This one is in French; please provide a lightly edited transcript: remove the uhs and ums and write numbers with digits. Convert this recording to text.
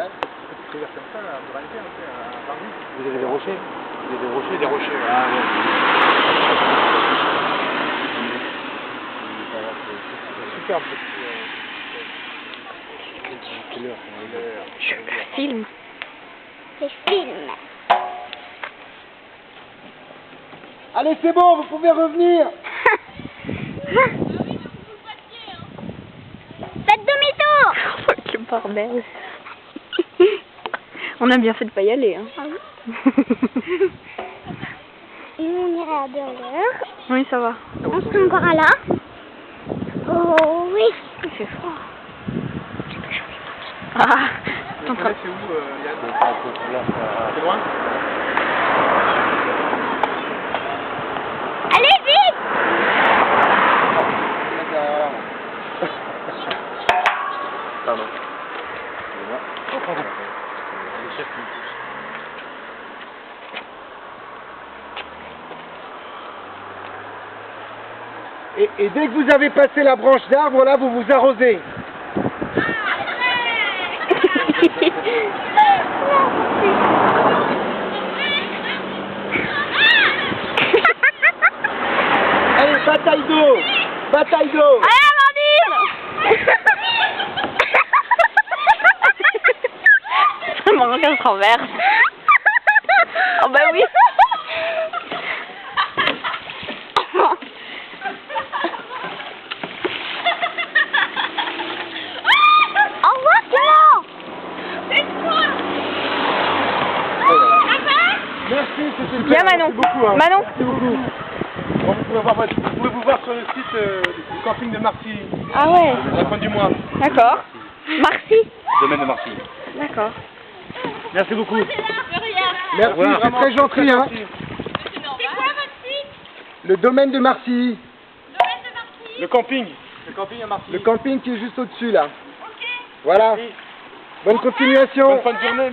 Ouais. C'est ouvert comme ça, là, on devrait le faire, un parmi. Vous avez des rochers? Vous avez des rochers? Des rochers, ouais. Ah ouais. Superbe. Je filme. Je filme. Allez, c'est bon, vous pouvez revenir. Faites demi-tour. Oh, quel bordel. On a bien fait de pas y aller. Hein. Ah oui. Et on ira à 2 heures. Oui, ça va. On sera encore à là. Oh oui. Il fait froid. Ah, t'es en train de... C'est où, Yann? C'est loin? Allez vite. Pardon. Et dès que vous avez passé la branche d'arbre, là, vous vous arrosez. Allez, bataille d'eau. Bataille d'eau. Allez, Amandine. C'est marrant qu'elle se renverse. Oh bah oui. Au revoir, Clément. Merci, c'était Viens, Manon. Merci beaucoup. Hein. Manon. Merci beaucoup. Bon, vous pouvez vous voir sur le site du camping de Marcy, Ah ouais. à la fin du mois. D'accord. Marcy. Domaine de Marcy. D'accord. Merci beaucoup. Merci, c'est très gentil. Hein. C'est quoi votre site? Le domaine de Marcy. Domaine de Marcy. Le camping. Le camping à Marcy. Le camping qui est juste au-dessus, là. Ok. Voilà. Bonne continuation. Bonne fin de journée.